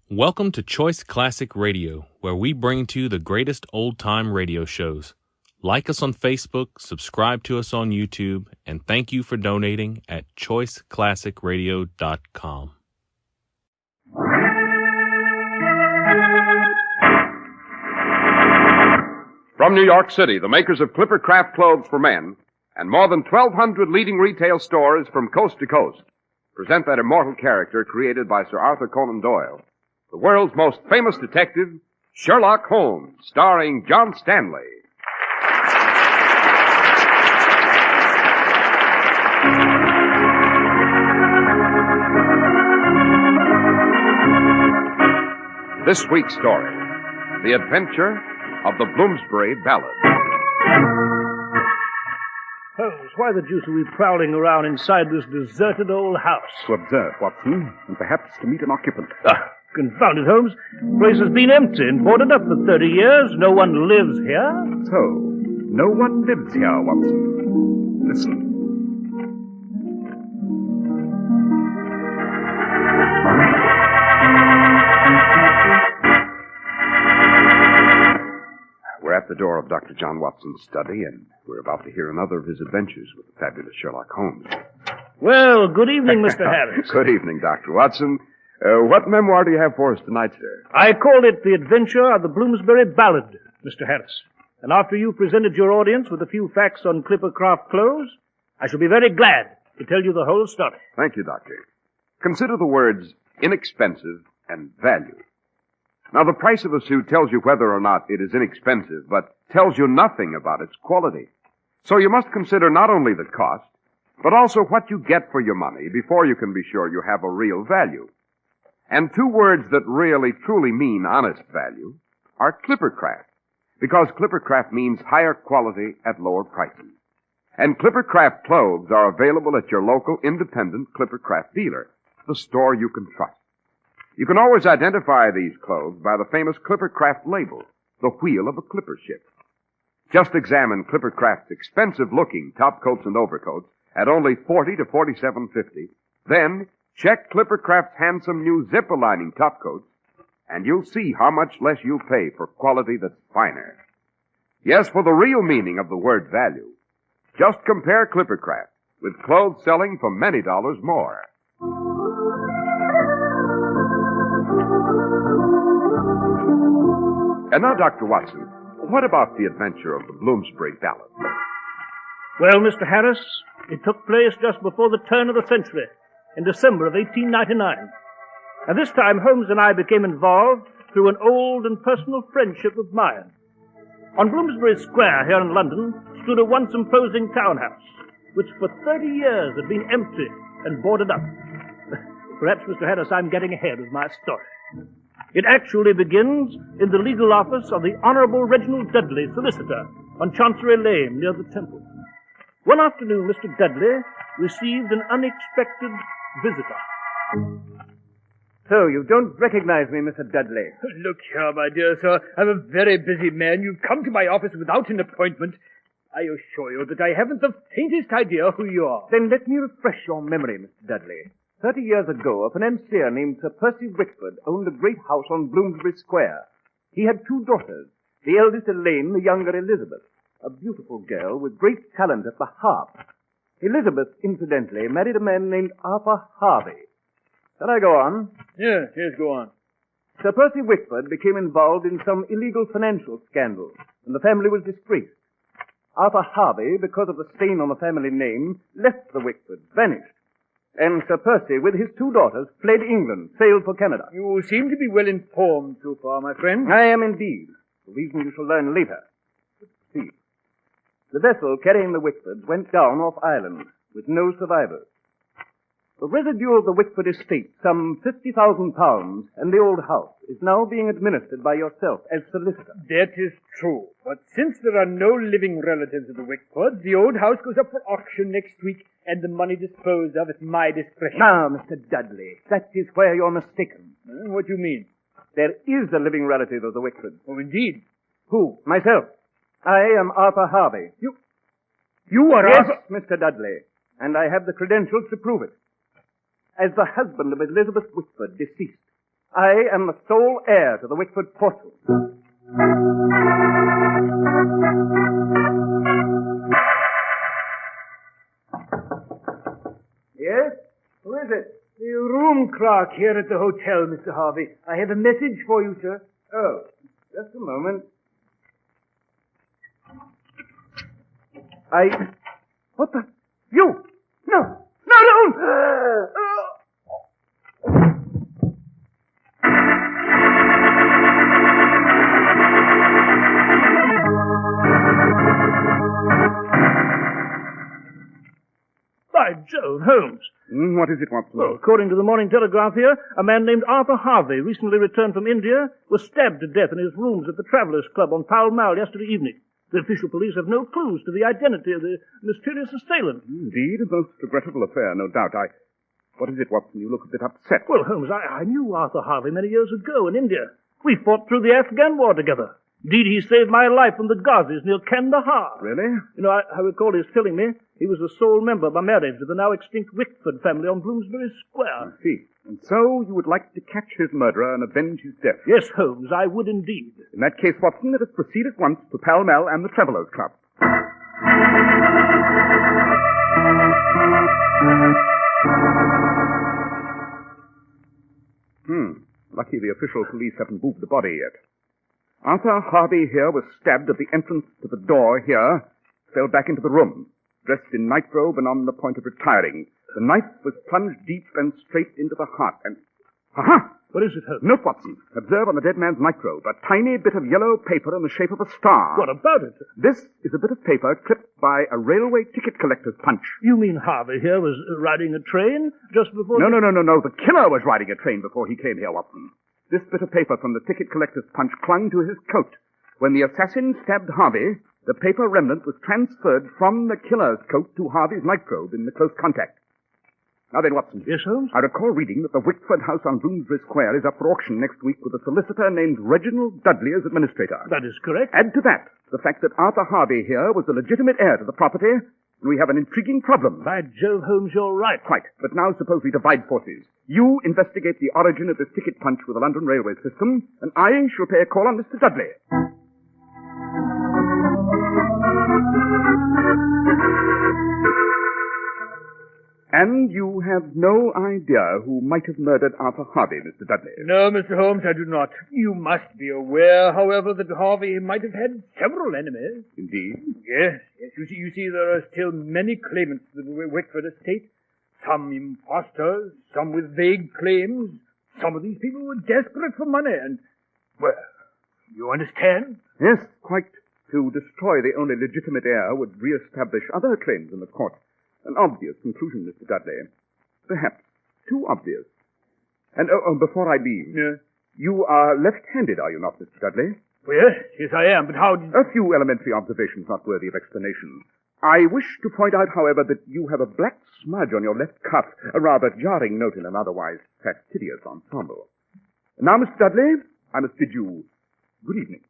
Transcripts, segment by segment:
Welcome to Choice Classic Radio, where we bring to you the greatest old-time radio shows. Like us on Facebook, subscribe to us on YouTube, and thank you for donating at choiceclassicradio.com. From New York City, the makers of Clipper Craft clothes for men and more than 1,200 leading retail stores from coast to coast present that immortal character created by Sir Arthur Conan Doyle, the world's most famous detective, Sherlock Holmes, starring John Stanley. This week's story, The Adventure of the Bloomsbury Ballad. Holmes, why the deuce are we prowling around inside this deserted old house? To observe, Watson, and perhaps to meet an occupant. Confound it, Holmes. The place has been empty and boarded up for 30 years. No one lives here. So, no one lives here, Watson. Listen. We're at the door of Dr. John Watson's study, and we're about to hear another of his adventures with the fabulous Sherlock Holmes. Well, good evening, Mr. Harris. Good evening, Dr. Watson. What memoir do you have for us tonight, sir? I called it The Adventure of the Bloomsbury Ballad, Mr. Harris. And after you presented your audience with a few facts on Clipper Craft clothes, I shall be very glad to tell you the whole story. Thank you, Doctor. Consider the words inexpensive and value. Now, the price of a suit tells you whether or not it is inexpensive, but tells you nothing about its quality. So you must consider not only the cost, but also what you get for your money before you can be sure you have a real value. And two words that really, truly mean honest value are Clippercraft, because Clippercraft means higher quality at lower prices. And Clippercraft clothes are available at your local independent Clippercraft dealer, the store you can trust. You can always identify these clothes by the famous Clippercraft label, the wheel of a clipper ship. Just examine Clippercraft's expensive-looking topcoats and overcoats at only $40 to $47.50. Then check Clippercraft's handsome new zipper-lining topcoats, and you'll see how much less you'll pay for quality that's finer. Yes, for the real meaning of the word value, just compare Clippercraft with clothes selling for many dollars more. And now, Dr. Watson, what about the adventure of the Bloomsbury Ballad? Well, Mr. Harris, it took place just before the turn of the century, in December of 1899. And this time, Holmes and I became involved through an old and personal friendship of mine. On Bloomsbury Square here in London stood a once imposing townhouse, which for 30 years had been empty and boarded up. Perhaps, Mr. Harris, I'm getting ahead of my story. It actually begins in the legal office of the Honorable Reginald Dudley, solicitor, on Chancery Lane near the Temple. One afternoon, Mr. Dudley received an unexpected visitor. So, you don't recognize me, Mr. Dudley? Look here, my dear sir. I'm a very busy man. You've come to my office without an appointment. I assure you that I haven't the faintest idea who you are. Then let me refresh your memory, Mr. Dudley. 30 years ago, a financier named Sir Percy Whitford owned a great house on Bloomsbury Square. He had two daughters, the eldest Elaine, the younger Elizabeth, a beautiful girl with great talent at the harp. Elizabeth, incidentally, married a man named Arthur Harvey. Shall I go on? Yes, go on. Sir Percy Whitford became involved in some illegal financial scandal, and the family was disgraced. Arthur Harvey, because of the stain on the family name, left the Whitfords, vanished. And Sir Percy, with his two daughters, fled England, sailed for Canada. You seem to be well informed so far, my friend. I am indeed. For reason you shall learn later. But see. The vessel carrying the Whitfords went down off Ireland, with no survivors. The residue of the Whitford estate, some £50,000, and the old house, is now being administered by yourself as solicitor. That is true. But since there are no living relatives of the Whitfords, the old house goes up for auction next week, and the money disposed of at my discretion. Now, Mr. Dudley, that is where you're mistaken. What do you mean? There is a living relative of the Whitfords. Oh, indeed. Who? Myself. I am Arthur Harvey. You are Yes, Arthur... Mr. Dudley, and I have the credentials to prove it. As the husband of Elizabeth Whitford, deceased, I am the sole heir to the Wickford fortune. Yes? Who is it? The room clerk here at the hotel, Mr. Harvey. I have a message for you, sir. Oh, just a moment. What the? You! No! No, don't! By Jove, Holmes. What is it, Watson? Well, according to the Morning Telegraph here, a man named Arthur Harvey, recently returned from India, was stabbed to death in his rooms at the Travellers' Club on Pall Mall yesterday evening. The official police have no clues to the identity of the mysterious assailant. Indeed, a most regrettable affair, no doubt. What is it, Watson? You look a bit upset. Well, Holmes, I knew Arthur Harvey many years ago in India. We fought through the Afghan war together. Indeed, he saved my life from the Ghazis near Kandahar. Really? You know, I recall his telling me he was the sole member by marriage of the now extinct Wickford family on Bloomsbury Square. I see. And so you would like to catch his murderer and avenge his death? Yes, Holmes, I would indeed. In that case, Watson, let us proceed at once to Pall Mall and the Travellers' Club. Lucky the official police haven't moved the body yet. Arthur Harvey here was stabbed at the entrance to the door here, fell back into the room, dressed in nightrobe and on the point of retiring. The knife was plunged deep and straight into the heart, and... Aha! What is it, Holmes? Note, Watson. Observe on the dead man's nightrobe a tiny bit of yellow paper in the shape of a star. What about it? This is a bit of paper clipped by a railway ticket collector's punch. You mean Harvey here was riding a train just before... No. The killer was riding a train before he came here, Watson. This bit of paper from the ticket collector's punch clung to his coat. When the assassin stabbed Harvey, the paper remnant was transferred from the killer's coat to Harvey's nightrobe in the close contact. Now then, Watson. Yes, Holmes? I recall reading that the Wickford house on Bloomsbury Square is up for auction next week with a solicitor named Reginald Dudley as administrator. That is correct. Add to that the fact that Arthur Harvey here was the legitimate heir to the property, and we have an intriguing problem. By Jove, Holmes, you're right. Quite. But now suppose we divide forces. You investigate the origin of this ticket punch with the London railway system, and I shall pay a call on Mr. Dudley. And you have no idea who might have murdered Arthur Harvey, Mr. Dudley? No, Mr. Holmes, I do not. You must be aware, however, that Harvey might have had several enemies. Indeed? Yes. You see, there are still many claimants to the Wickford estate. Some impostors, some with vague claims. Some of these people were desperate for money, and, well, you understand? Yes, quite. To destroy the only legitimate heir would re-establish other claims in the court. An obvious conclusion, Mr. Dudley. Perhaps too obvious. And before I leave, Yes. You are left-handed, are you not, Mr. Dudley? Well, yes, I am, but how did... A few elementary observations not worthy of explanation. I wish to point out, however, that you have a black smudge on your left cuff, a rather jarring note in an otherwise fastidious ensemble. Now, Mr. Dudley, I must bid you good evening.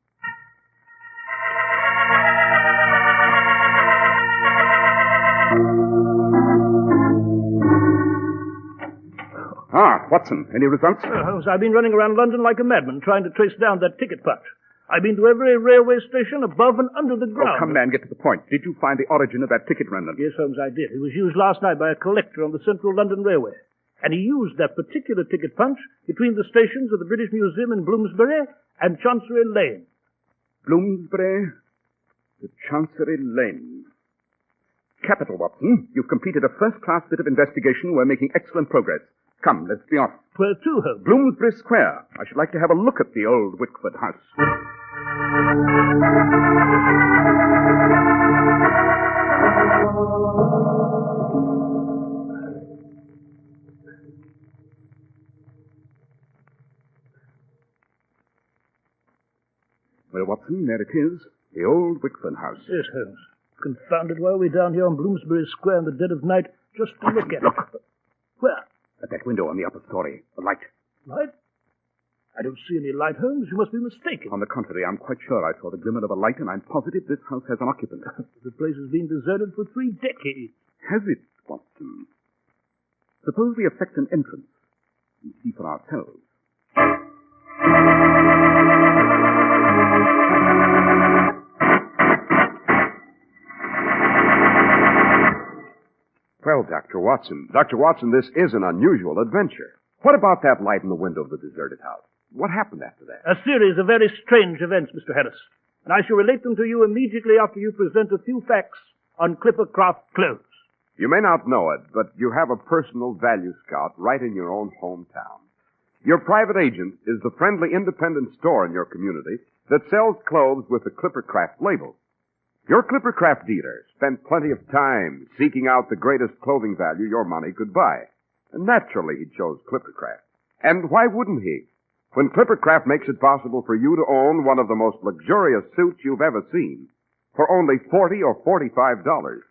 Watson, any results? Holmes, I've been running around London like a madman trying to trace down that ticket punch. I've been to every railway station above and under the ground. Oh, come, man, get to the point. Did you find the origin of that ticket remnant? Yes, Holmes, I did. It was used last night by a collector on the Central London Railway. And he used that particular ticket punch between the stations of the British Museum in Bloomsbury and Chancery Lane. Bloomsbury to Chancery Lane. Capital, Watson. You've completed a first-class bit of investigation. We're making excellent progress. Come, let's be off. Where to, Holmes? Bloomsbury Square. I should like to have a look at the old Wickford house. Well, Watson, there it is. The old Wickford house. Yes, Holmes. Confounded, why are we down here on Bloomsbury Square in the dead of night just to look at Look. it? Where? At that window on the upper story. A light. Light? I don't see any light, Holmes. You must be mistaken. On the contrary, I'm quite sure I saw the glimmer of a light, and I'm positive this house has an occupant. The place has been deserted for 3 decades. Has it, Watson? Suppose we effect an entrance and see for ourselves. Dr. Watson. Dr. Watson, this is an unusual adventure. What about that light in the window of the deserted house? What happened after that? A series of very strange events, Mr. Harris, and I shall relate them to you immediately after you present a few facts on Clippercraft clothes. You may not know it, but you have a personal value scout right in your own hometown. Your private agent is the friendly independent store in your community that sells clothes with the Clippercraft label. Your Clippercraft dealer spent plenty of time seeking out the greatest clothing value your money could buy. And naturally, he chose Clippercraft. And why wouldn't he? When Clippercraft makes it possible for you to own one of the most luxurious suits you've ever seen for only $40 or $45,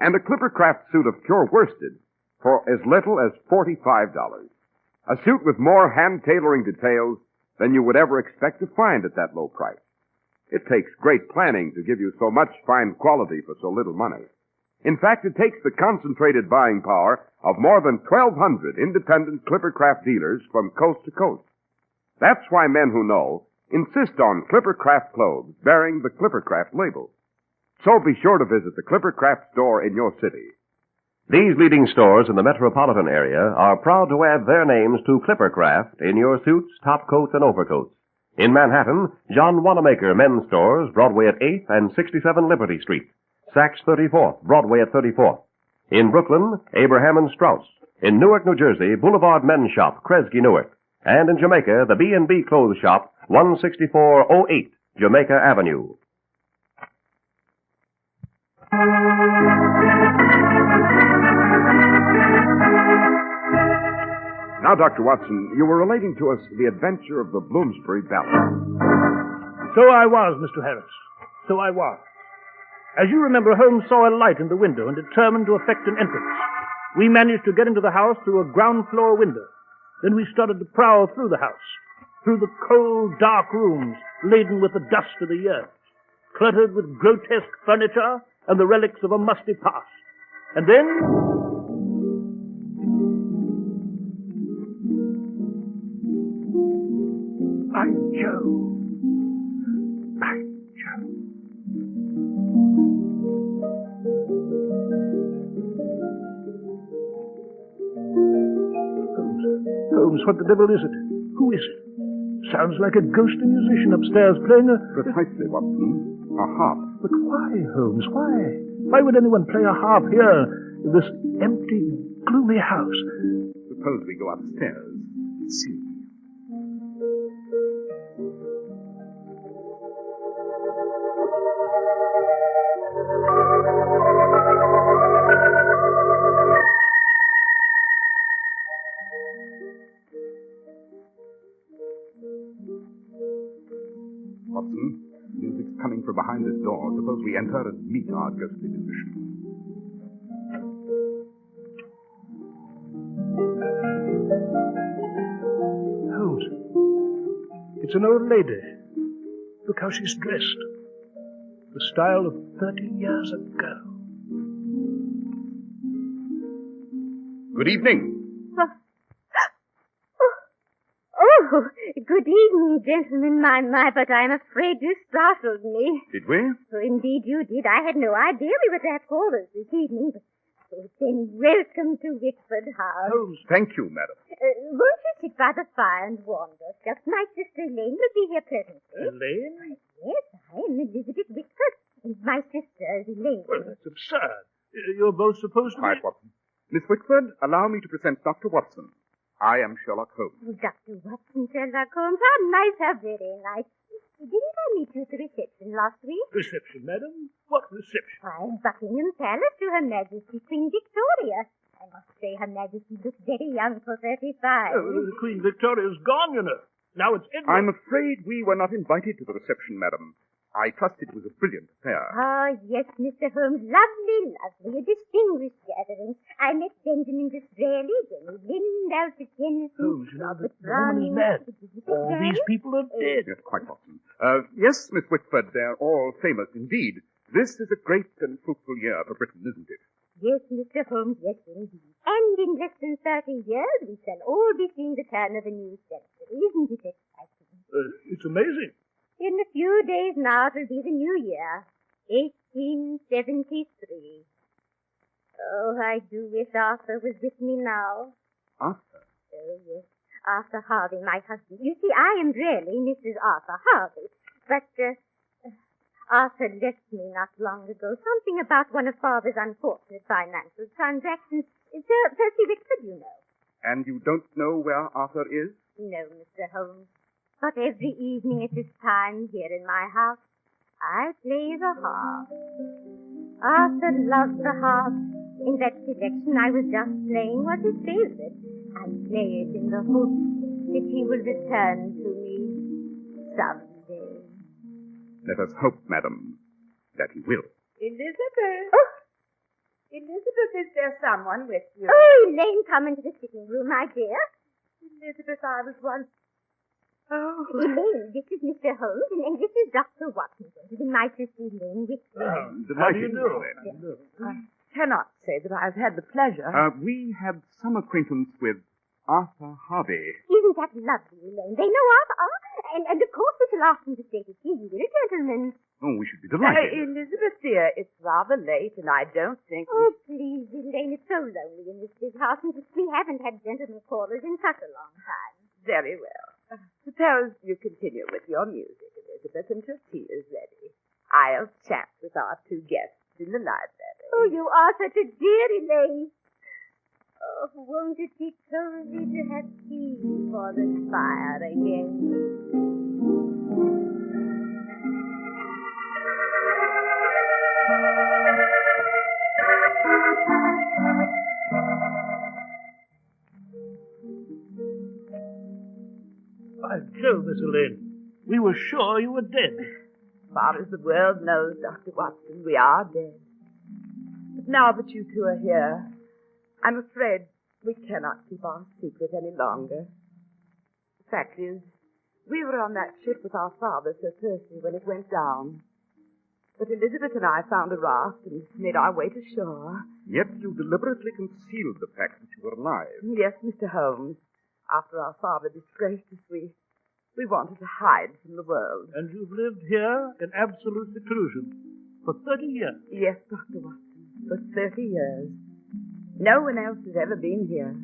and a Clippercraft suit of pure worsted for as little as $45. A suit with more hand-tailoring details than you would ever expect to find at that low price. It takes great planning to give you so much fine quality for so little money. In fact, it takes the concentrated buying power of more than 1,200 independent Clippercraft dealers from coast to coast. That's why men who know insist on Clippercraft clothes bearing the Clippercraft label. So be sure to visit the Clippercraft store in your city. These leading stores in the metropolitan area are proud to add their names to Clippercraft in your suits, topcoats, and overcoats. In Manhattan, John Wanamaker Men's Stores, Broadway at 8th and 67 Liberty Street. Saks 34th, Broadway at 34th. In Brooklyn, Abraham and Strauss. In Newark, New Jersey, Boulevard Men's Shop, Kresge, Newark. And in Jamaica, the B&B Clothes Shop, 16408 Jamaica Avenue. Now, Dr. Watson, you were relating to us the adventure of the Bloomsbury Ballad. So I was, Mr. Harris. So I was. As you remember, Holmes saw a light in the window and determined to effect an entrance. We managed to get into the house through a ground floor window. Then we started to prowl through the house, through the cold, dark rooms laden with the dust of the years, cluttered with grotesque furniture and the relics of a musty past. And then... By Jove! By Jove! Holmes, what the devil is it? Who is it? Sounds like a ghostly musician upstairs playing a... Precisely, Watson. A harp. But why, Holmes, why? Why would anyone play a harp here in this empty, gloomy house? Suppose we go upstairs and see. Watson, music's coming from behind this door. Suppose we enter and meet our ghostly musician. Holmes, it's an old lady. Look how she's dressed. The style of 30 years ago. Good evening. Oh, good evening, gentlemen. My, but I'm afraid you startled me. Did we? Oh, indeed you did. I had no idea we were to have callers this evening. Oh, then welcome to Wickford House. Holmes. Thank you, madam. Won't you sit by the fire and warm yourself? My sister Elaine will be here presently. Elaine? Yes, I am Elizabeth Wickford, and my sister is Elaine. Well, that's absurd. You're both supposed to be... Quiet, Watson. Miss Wickford, allow me to present Dr. Watson. I am Sherlock Holmes. Oh, Dr. Watson, Sherlock Holmes, how nice, how very nice. Didn't I meet you at the reception last week? Reception, madam? What reception? Why, Buckingham Palace to Her Majesty Queen Victoria. I must say Her Majesty looks very young for 35. Oh, Queen Victoria's gone, you know. Now it's Edward. I'm afraid we were not invited to the reception, madam. I trust it was a brilliant affair. Ah, yes, Mr. Holmes. Lovely, lovely. A distinguished gathering. I met Benjamin Disraeli, Jenny Lind, Alfred Tennyson, Holmes, now Robert the woman is mad. All these people are dead. Yes, quite Watson. Yes, Miss Wickford, they're all famous indeed. This is a great and fruitful year for Britain, isn't it? Yes, Mr. Holmes, yes, indeed. And in less than 30 years, we shall all be seeing the turn of a new century. Isn't it exciting? It's amazing. In a few days now, it will be the new year, 1873. Oh, I do wish Arthur was with me now. Arthur? Oh, yes. Arthur Harvey, my husband. You see, I am really Mrs. Arthur Harvey. But, Arthur left me not long ago. Something about one of Father's unfortunate financial transactions. It's Percy Rickford, you know. And you don't know where Arthur is? No, Mr. Holmes. But every evening at this time here in my house, I play the harp. Arthur loves the harp. In that selection I was just playing was his favorite. I play it in the hope that he will return to me someday. Let us hope, madam, that he will. Elizabeth! Oh! Elizabeth, is there someone with you? Oh, Elaine, come into the sitting room, my dear. Elizabeth, I was once... Oh. Elaine, this is Mr. Holmes, and this is Dr. Watson. My sister Elaine with me. How do you do? I cannot say that I've had the pleasure. We had some acquaintance with Arthur Harvey. Isn't that lovely, Elaine? They know Arthur, and of course we shall ask them to stay to see you. You're a gentleman. Oh, we should be delighted. Elizabeth, dear, it's rather late, and I don't think... Oh, please, Elaine, it's so lonely in this big house, and we haven't had gentlemen callers in such a long time. Very well. Suppose you continue with your music, Elizabeth, until tea is ready. I'll chat with our two guests in the library. Oh, you are such a dear, Elaine. Oh, won't it be cozy to have tea before the fire again? By Jove, Miss Elaine, we were sure you were dead. As far as the world knows, Dr. Watson, we are dead. But now that you two are here, I'm afraid we cannot keep our secret any longer. The fact is, we were on that ship with our father, Sir Percy, when it went down. But Elizabeth and I found a raft and made our way to shore. Yet you deliberately concealed the fact that you were alive. Yes, Mr. Holmes. After our father disgraced us, we wanted to hide from the world. And you've lived here in absolute seclusion for 30 years. Yes, Dr. Watson, for 30 years. No one else has ever been here.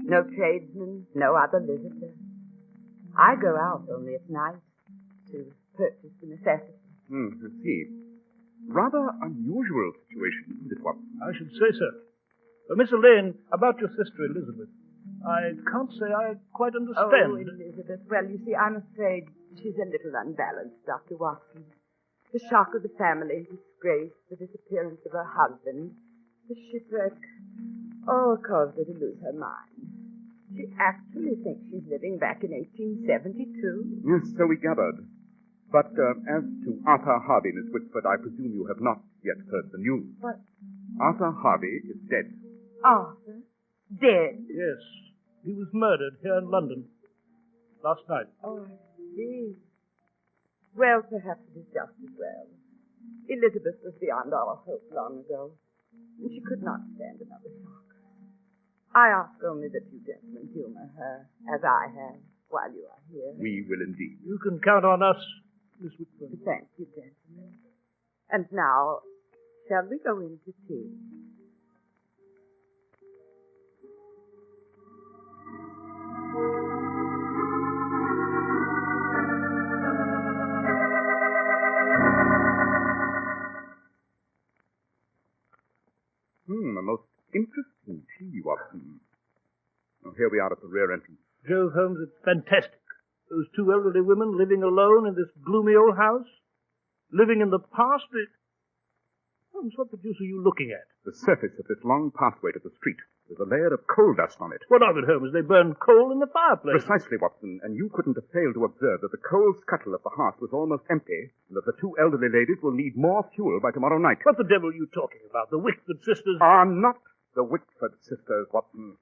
No tradesman, no other visitor. I go out only at night to purchase the necessities. I see. Rather unusual situation, Miss Watson. I should say so. Miss Elaine, about your sister Elizabeth, I can't say I quite understand. Oh, Elizabeth. Well, you see, I'm afraid she's a little unbalanced, Dr. Watson. The shock of the family disgrace, the disappearance of her husband, the shipwreck, all caused her to lose her mind. She actually thinks she's living back in 1872. Yes, so we gathered. But as to Arthur Harvey, Miss Whitford, I presume you have not yet heard the news. What? Arthur Harvey is dead. Arthur? Dead? Yes. He was murdered here in London last night. Oh, I see. Well, perhaps it is just as well. Elizabeth was beyond our hope long ago, and she could not stand another shock. I ask only that you gentlemen humor her, as I have, while you are here. We will indeed. You can count on us, Miss Whitford. Thank you, gentlemen. And now, shall we go in to tea? A most interesting tea, Watson. Oh, here we are at the rear entrance. Jove, Holmes, it's fantastic. Those two elderly women living alone in this gloomy old house. Living in the past. Holmes, what the deuce are you looking at? The surface of this long pathway to the street. There's a layer of coal dust on it. What of it, Holmes? They burn coal in the fireplace. Precisely, Watson, and you couldn't have failed to observe that the coal scuttle of the hearth was almost empty, and that the two elderly ladies will need more fuel by tomorrow night. What the devil are you talking about? The Whitford sisters? Are not the Whitford sisters, Watson.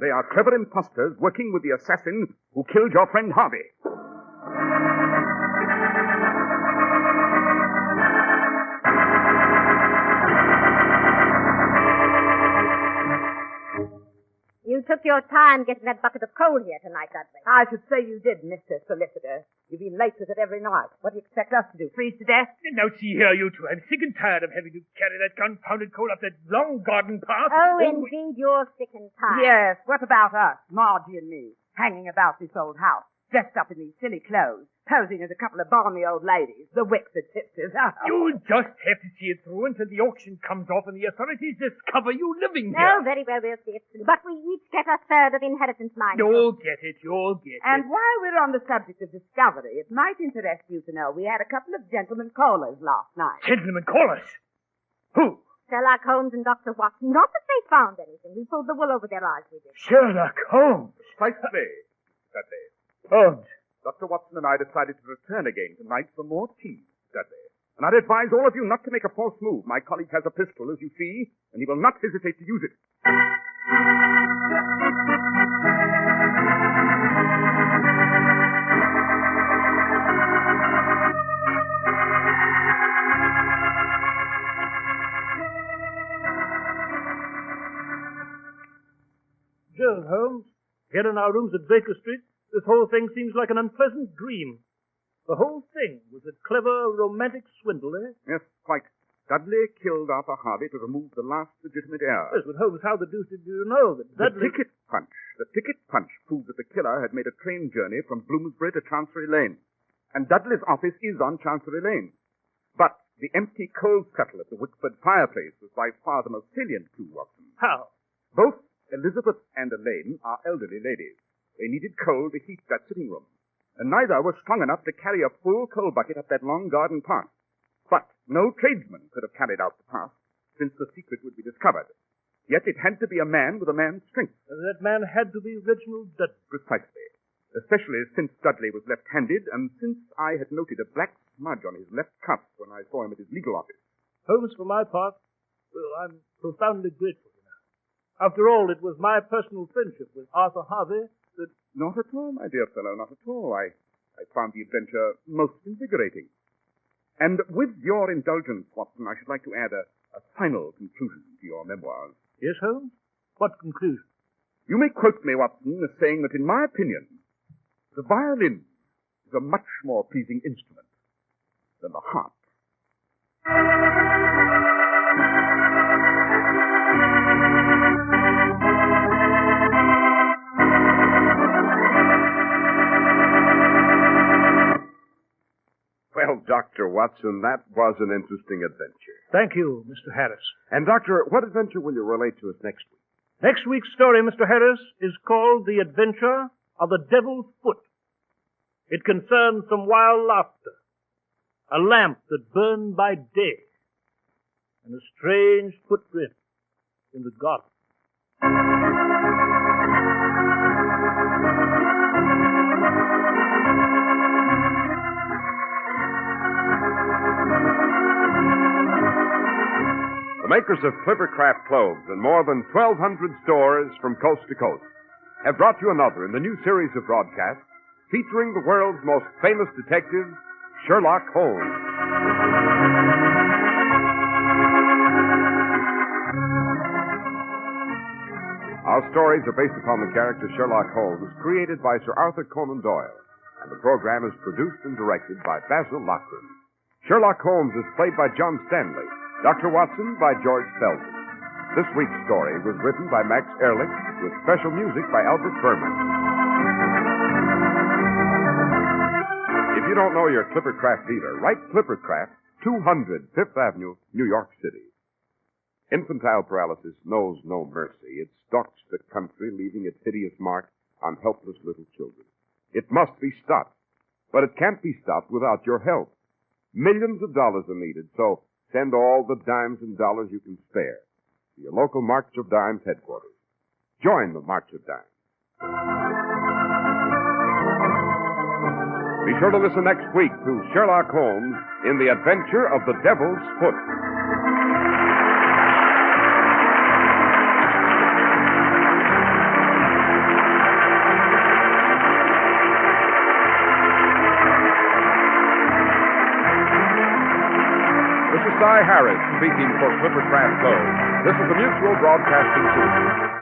They are clever impostors working with the assassin who killed your friend Harvey. You took your time getting that bucket of coal here tonight, Dudley. I should say you did, Mr. Solicitor. You've been late with it every night. What do you expect us to do, freeze to death? Now, see here, you two. I'm sick and tired of having to carry that confounded coal up that long garden path. Oh, indeed, you're sick and tired. Yes, what about us, Margie and me, hanging about this old house, dressed up in these silly clothes, posing as a couple of balmy old ladies, the Wickford sisters? You'll just have to see it through until the auction comes off and the authorities discover you living here. No, very well, we'll see it through. But we each get a third of the inheritance, mind you. You'll get it. And while we're on the subject of discovery, it might interest you to know we had a couple of gentlemen callers last night. Gentlemen callers? Who? Sherlock Holmes and Dr. Watson. Not that they found anything. We pulled the wool over their eyes, we did. Sherlock Holmes. Precisely, Dudley. Holmes. Dr. Watson and I decided to return again tonight for more tea, Dudley. And I'd advise all of you not to make a false move. My colleague has a pistol, as you see, and he will not hesitate to use it. Jove, Holmes, here in our rooms at Baker Street, this whole thing seems like an unpleasant dream. The whole thing was a clever, romantic swindle, eh? Yes, quite. Dudley killed Arthur Harvey to remove the last legitimate heir. Yes, but Holmes, how the deuce did you know that Dudley... The ticket punch proved that the killer had made a train journey from Bloomsbury to Chancery Lane. And Dudley's office is on Chancery Lane. But the empty coal scuttle at the Wickford fireplace was by far the most salient clue, Watson. How? Both Elizabeth and Elaine are elderly ladies. They needed coal to heat that sitting room, and neither was strong enough to carry a full coal bucket up that long garden path. But no tradesman could have carried out the path, since the secret would be discovered. Yet it had to be a man with a man's strength. And that man had to be Reginald Dudley. Precisely. Especially since Dudley was left-handed, and since I had noted a black smudge on his left cuff when I saw him at his legal office. Holmes, for my part, well, I'm profoundly grateful to you. After all, it was my personal friendship with Arthur Harvey that... Not at all, my dear fellow, not at all. I found the adventure most invigorating. And with your indulgence, Watson, I should like to add a final conclusion to your memoirs. Yes, Holmes? What conclusion? You may quote me, Watson, as saying that, in my opinion, the violin is a much more pleasing instrument than the harp. Well, Dr. Watson, that was an interesting adventure. Thank you, Mr. Harris. And, Doctor, what adventure will you relate to us next week? Next week's story, Mr. Harris, is called The Adventure of the Devil's Foot. It concerns some wild laughter, a lamp that burned by day, and a strange footprint in the garden. The makers of Clippercraft clothes and more than 1,200 stores from coast to coast have brought you another in the new series of broadcasts featuring the world's most famous detective, Sherlock Holmes. Our stories are based upon the character Sherlock Holmes, created by Sir Arthur Conan Doyle, and the program is produced and directed by Basil Loughrane. Sherlock Holmes is played by John Stanley, Dr. Watson by George Selden. This week's story was written by Max Ehrlich with special music by Albert Berman. If you don't know your Clippercraft dealer, write Clippercraft, 200 Fifth Avenue, New York City. Infantile paralysis knows no mercy. It stalks the country, leaving its hideous mark on helpless little children. It must be stopped, but it can't be stopped without your help. Millions of dollars are needed, so send all the dimes and dollars you can spare to your local March of Dimes headquarters. Join the March of Dimes. Be sure to listen next week to Sherlock Holmes in The Adventure of the Devil's Foot. This is Cy Harris speaking for Clippercraft Clothes. This is the Mutual Broadcasting System.